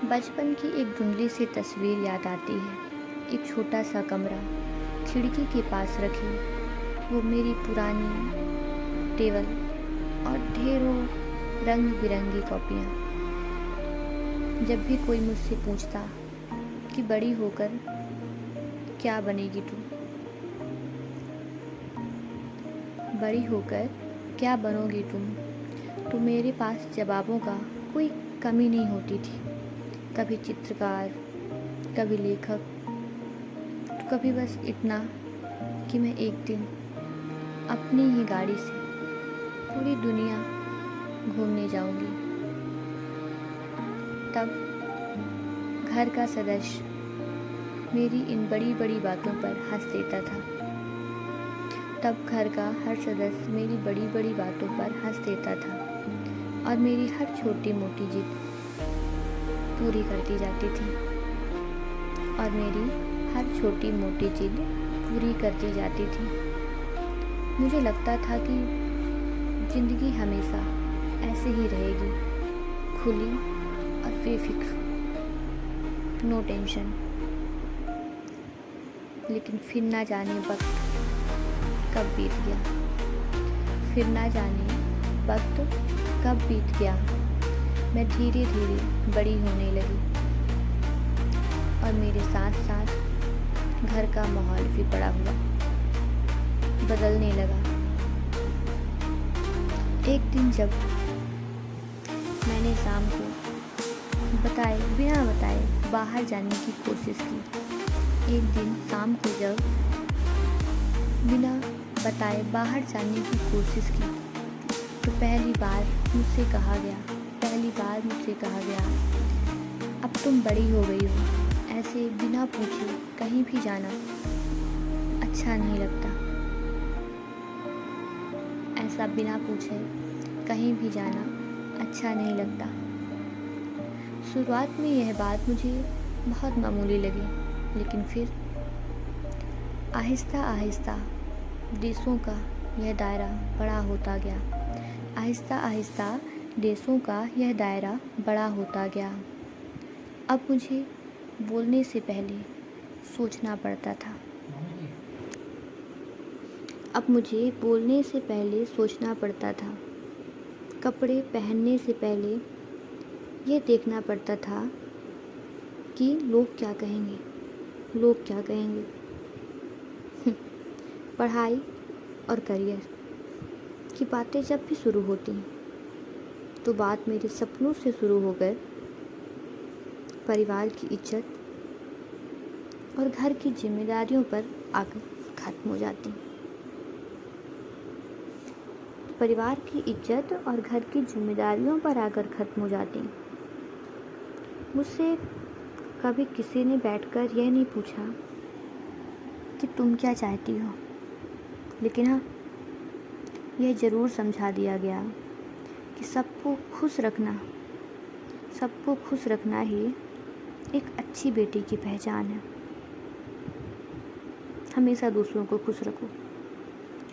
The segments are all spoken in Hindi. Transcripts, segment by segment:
बचपन की एक धुंधली सी तस्वीर याद आती है। एक छोटा सा कमरा, खिड़की के पास रखी वो मेरी पुरानी टेबल और ढेरों रंग बिरंगी कॉपियाँ। जब भी कोई मुझसे पूछता कि बड़ी होकर क्या बनेगी तू, बड़ी होकर क्या बनोगी तुम, तो मेरे पास जवाबों का कोई कमी नहीं होती थी। कभी चित्रकार, कभी लेखक, तो कभी बस इतना कि मैं एक दिन अपनी ही गाड़ी से पूरी दुनिया घूमने जाऊंगी। तब घर का सदस्य मेरी इन बड़ी बड़ी बातों पर हंस देता था। तब घर का हर सदस्य मेरी बड़ी बड़ी बातों पर हंस देता था और मेरी हर छोटी मोटी जिद पूरी करती जाती थी और मेरी हर छोटी मोटी जिद पूरी करती जाती थी। मुझे लगता था कि ज़िंदगी हमेशा ऐसे ही रहेगी, खुली और बेफिक्र, नो टेंशन। लेकिन फिर ना जाने वक्त कब बीत गया, फिर ना जाने वक्त कब बीत गया। मैं धीरे धीरे बड़ी होने लगी और मेरे साथ साथ घर का माहौल भी बड़ा हुआ, बदलने लगा। एक दिन जब मैंने शाम को बिना बताए बाहर जाने की कोशिश की, एक दिन शाम को जब बिना बताए बाहर जाने की कोशिश की, तो पहली बार मुझसे कहा गया, अब तुम बड़ी हो गई हो, ऐसे बिना पूछे कहीं भी जाना अच्छा नहीं लगता। ऐसा बिना पूछे कहीं भी जाना अच्छा नहीं लगता। शुरुआत में यह बात मुझे बहुत मामूली लगी, लेकिन फिर आहिस्ता आहिस्ता देशों का यह दायरा बड़ा होता गया। आहिस्ता आहिस्ता देशों का यह दायरा बड़ा होता गया। अब मुझे बोलने से पहले सोचना पड़ता था। कपड़े पहनने से पहले ये देखना पड़ता था कि लोग क्या कहेंगे। पढ़ाई और करियर की बातें जब भी शुरू होती तो बात मेरे सपनों से शुरू होकर परिवार की इज्जत और घर की जिम्मेदारियों पर आकर ख़त्म हो जाती। परिवार की इज्जत और घर की जिम्मेदारियों पर आकर ख़त्म हो जाती। मुझसे कभी किसी ने बैठकर यह नहीं पूछा कि तुम क्या चाहती हो, लेकिन हाँ, यह ज़रूर समझा दिया गया कि सबको खुश रखना ही एक अच्छी बेटी की पहचान है। हमेशा दूसरों को खुश रखो,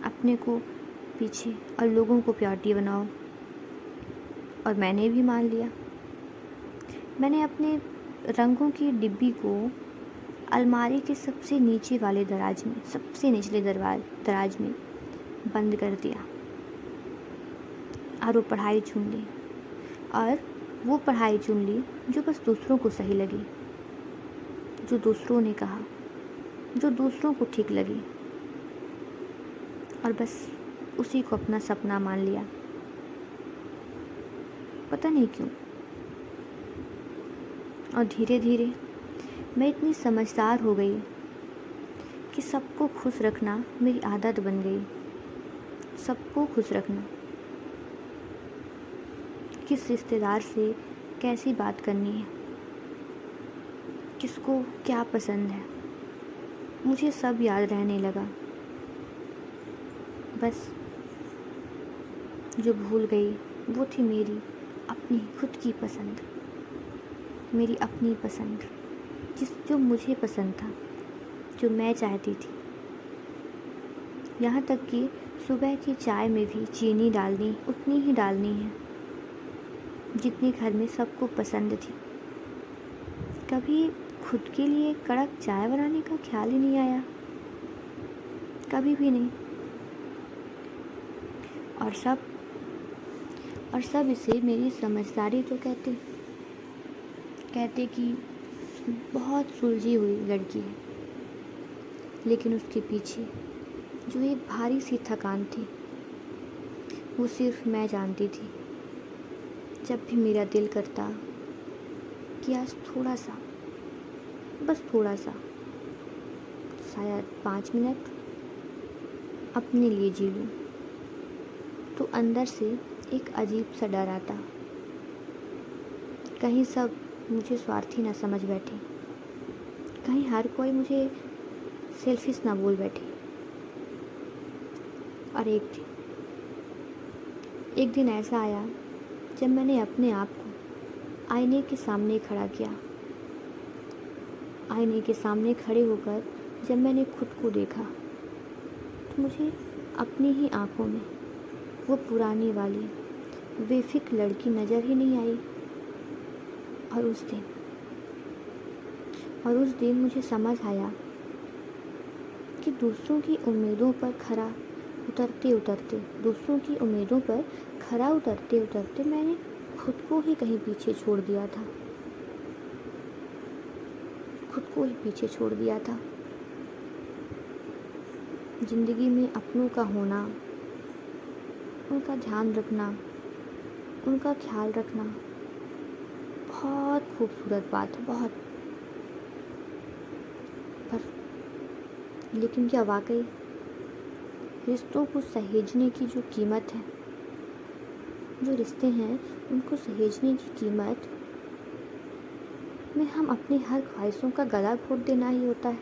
अपने को पीछे और लोगों को प्यारी बनाओ। और मैंने भी मान लिया। मैंने अपने रंगों की डिब्बी को अलमारी के सबसे नीचे वाले सबसे निचले दराज में बंद कर दिया और वो पढ़ाई चुन ली जो बस दूसरों को सही लगी, जो दूसरों ने कहा, जो दूसरों को ठीक लगी, और बस उसी को अपना सपना मान लिया। पता नहीं क्यों। और धीरे धीरे मैं इतनी समझदार हो गई कि सबको खुश रखना मेरी आदत बन गई। सबको खुश रखना, किस रिश्तेदार से कैसी बात करनी है, किसको क्या पसंद है, मुझे सब याद रहने लगा। बस जो भूल गई वो थी मेरी अपनी खुद की पसंद, मेरी अपनी पसंद, जो मुझे पसंद था, जो मैं चाहती थी। यहाँ तक कि सुबह की चाय में भी चीनी उतनी ही डालनी है। जितनी घर में सबको पसंद थी। कभी खुद के लिए कड़क चाय बनाने का ख्याल ही नहीं आया, कभी भी नहीं। और सब इसे मेरी समझदारी तो कहते कि बहुत सुलझी हुई लड़की है। लेकिन उसके पीछे जो एक भारी सी थकान थी, वो सिर्फ मैं जानती थी। जब भी मेरा दिल करता कि आज थोड़ा सा, बस थोड़ा सा, शायद 5 मिनट अपने लिए जी लूँ, तो अंदर से एक अजीब सा डर आता, कहीं सब मुझे स्वार्थी ना समझ बैठे, कहीं हर कोई मुझे सेल्फिश ना बोल बैठे। और एक दिन ऐसा आया जब मैंने अपने आप को आईने के सामने खड़ा किया। आईने के सामने खड़े होकर जब मैंने खुद को देखा, तो मुझे अपनी ही आंखों में वो पुरानी वाली बेफिक्र लड़की नज़र ही नहीं आई। और उस दिन मुझे समझ आया कि दूसरों की उम्मीदों पर खरा उतरते उतरते मैंने खुद को ही कहीं पीछे छोड़ दिया था। जिंदगी में अपनों का होना, उनका ध्यान रखना, उनका ख्याल रखना बहुत खूबसूरत बात है, बहुत। लेकिन क्या वाकई रिश्तों को सहेजने की जो कीमत है, जो रिश्ते हैं उनको सहेजने की कीमत में हम अपनी हर ख्वाहिशों का गला घोट देना ही होता है?